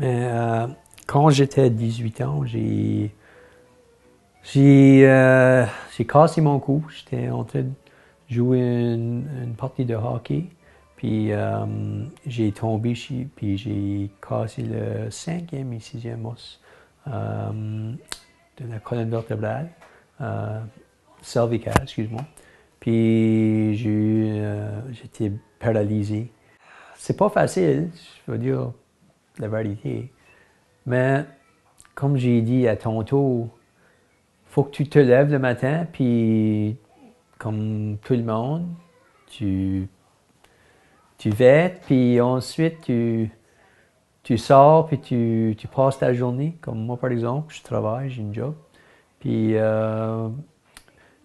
Mais quand j'étais 18 ans, j'ai cassé mon cou. J'étais en train de jouer une partie de hockey. Puis j'ai tombé, puis j'ai cassé le 5e et 6e os de la colonne vertébrale, cervicale, excuse-moi. Puis j'étais paralysé. C'est pas facile, je veux dire la vérité. Mais comme j'ai dit à tantôt, faut que tu te lèves le matin, puis comme tout le monde, tu vêtes, puis ensuite tu sors, puis tu passes ta journée. Comme moi, par exemple, je travaille, j'ai une job. Puis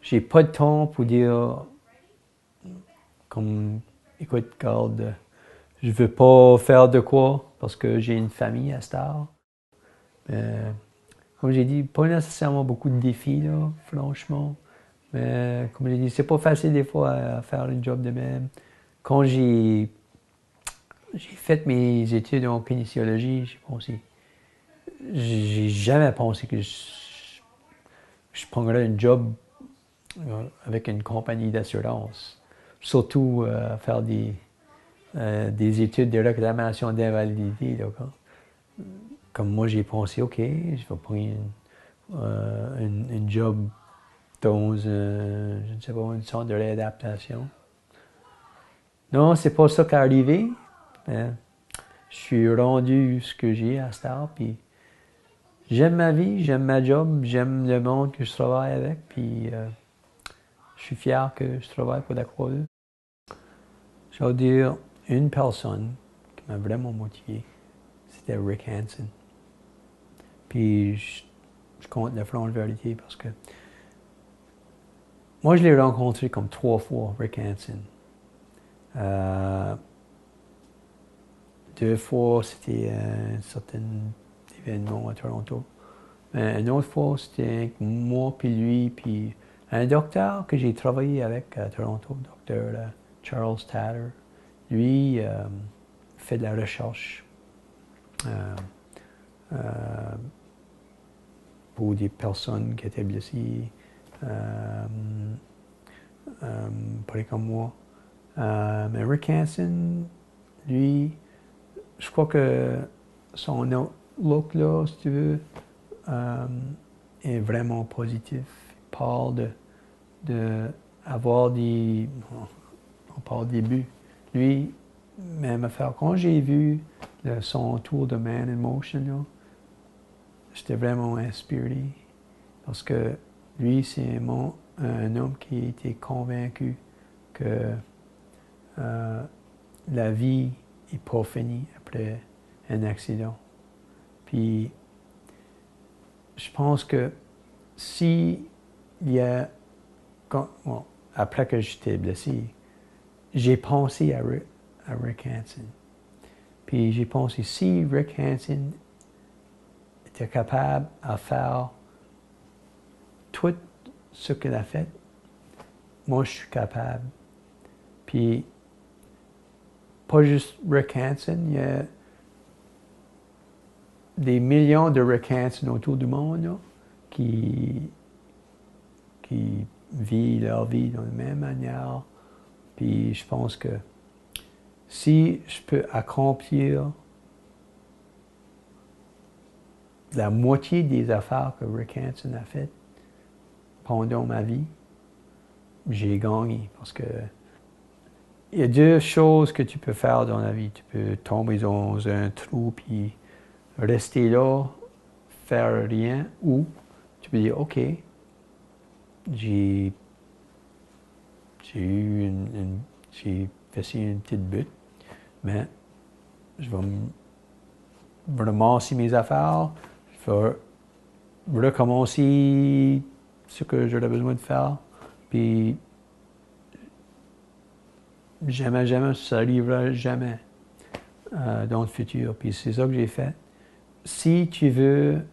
j'ai pas de temps pour dire, comme, écoute, regarde, je veux pas faire de quoi parce que j'ai une famille à cette heure. Comme j'ai dit, pas nécessairement beaucoup de défis, là, franchement. Mais comme j'ai dit, c'est pas facile des fois à faire un job de même. Quand j'ai fait mes études en kinésiologie, j'ai jamais pensé que je prendrais un job avec une compagnie d'assurance. Surtout faire des études de réclamation d'invalidité. Comme moi, j'ai pensé, OK, je vais prendre une job dans je ne sais pas, une sorte de réadaptation. Non, c'est pas ça qui est arrivé. Mais je suis rendu ce que j'ai à cette heure, puis j'aime ma vie, j'aime ma job, j'aime le monde que je travaille avec, puis je suis fier que je travaille pour la Croix-Rouge. Je vais dire une personne qui m'a vraiment motivé, c'était Rick Hansen. Puis je compte le front de vérité parce que moi, je l'ai rencontré comme 3 fois, Rick Hansen. 2 fois, c'était un certain événement à Toronto. Une autre fois, c'était moi puis lui, puis un docteur que j'ai travaillé avec à Toronto, docteur Charles Tatter. Lui fait de la recherche euh, pour des personnes qui étaient blessées, pareil comme moi. Mais Rick Hansen, lui, je crois que son look là, si tu veux, est vraiment positif. Il parle de avoir des... On parle des buts. Lui, même affaire, quand j'ai vu son tour de Man in Motion, là, j'étais vraiment inspiré. Parce que lui, c'est un homme qui était convaincu que la vie n'est pas finie après un accident. Puis, je pense que si il y a... après que j'étais blessé, j'ai pensé à Rick Hansen. Puis j'ai pensé, si Rick Hansen était capable de faire tout ce qu'il a fait, moi je suis capable. Puis, pas juste Rick Hansen, il y a des millions de Rick Hansen autour du monde là, qui vivent leur vie de la même manière. Puis je pense que si je peux accomplir la moitié des affaires que Rick Hansen a faites pendant ma vie, j'ai gagné. Parce que il y a 2 choses que tu peux faire dans la vie. Tu peux tomber dans un trou puis rester là, faire rien, ou tu peux dire, OK, j'ai j'ai fait une petite butte, mais je vais ramasser mes affaires, je vais recommencer ce que j'aurais besoin de faire, puis jamais, ça n'arrivera jamais dans le futur. Puis c'est ça que j'ai fait. Si tu veux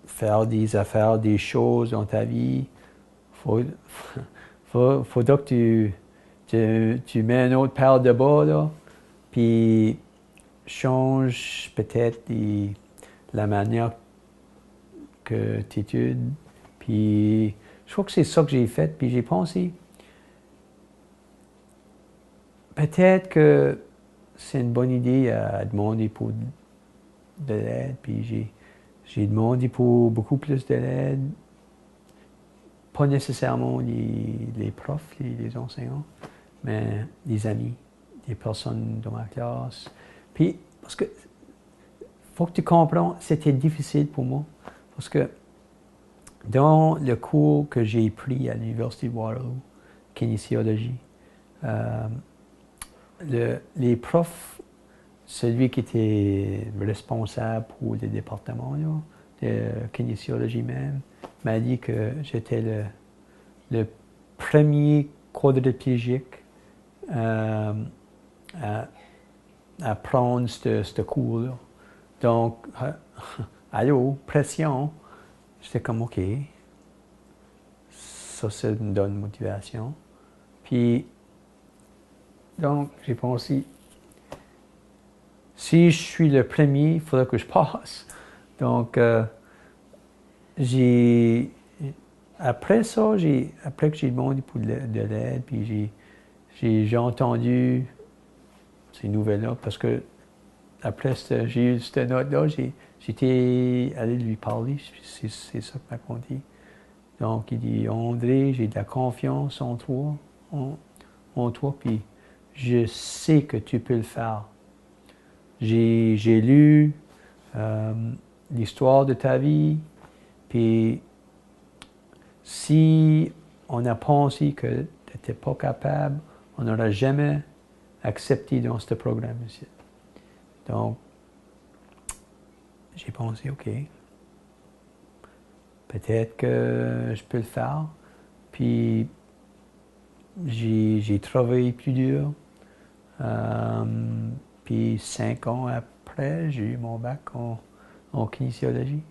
faire des affaires, des choses dans ta vie, faudra que tu mets une autre paire de bas, là, puis change peut-être la manière que tu études. Puis je crois que c'est ça que j'ai fait. Puis j'ai pensé, peut-être que c'est une bonne idée à demander pour de l'aide. Puis j'ai demandé pour beaucoup plus de l'aide. Pas nécessairement les profs, les enseignants, mais des amis, des personnes dans ma classe. Puis, parce que, faut que tu comprennes, c'était difficile pour moi. Parce que dans le cours que j'ai pris à l'Université de Waterloo, kinésiologie, les profs, celui qui était responsable pour le département là, de kinésiologie même, m'a dit que j'étais le premier quadriplégique à prendre ce cours-là. Donc, allô, pression. J'étais comme, OK, ça me donne motivation. Puis, donc, j'ai pensé, si je suis le premier, il faudra que je passe. Donc, après ça, après que j'ai demandé pour de l'aide, puis j'ai entendu ces nouvelles-là, parce que après j'ai eu cette note-là, j'étais allé lui parler, c'est ça qu'il m'a raconté. Donc, il dit, André, j'ai de la confiance en toi, puis je sais que tu peux le faire. J'ai lu l'histoire de ta vie, puis si on a pensé que tu n'étais pas capable, on n'aurait jamais accepté dans ce programme ici. Donc, j'ai pensé, OK, peut-être que je peux le faire. Puis, j'ai travaillé plus dur. Puis, 5 ans après, j'ai eu mon bac en kinésiologie.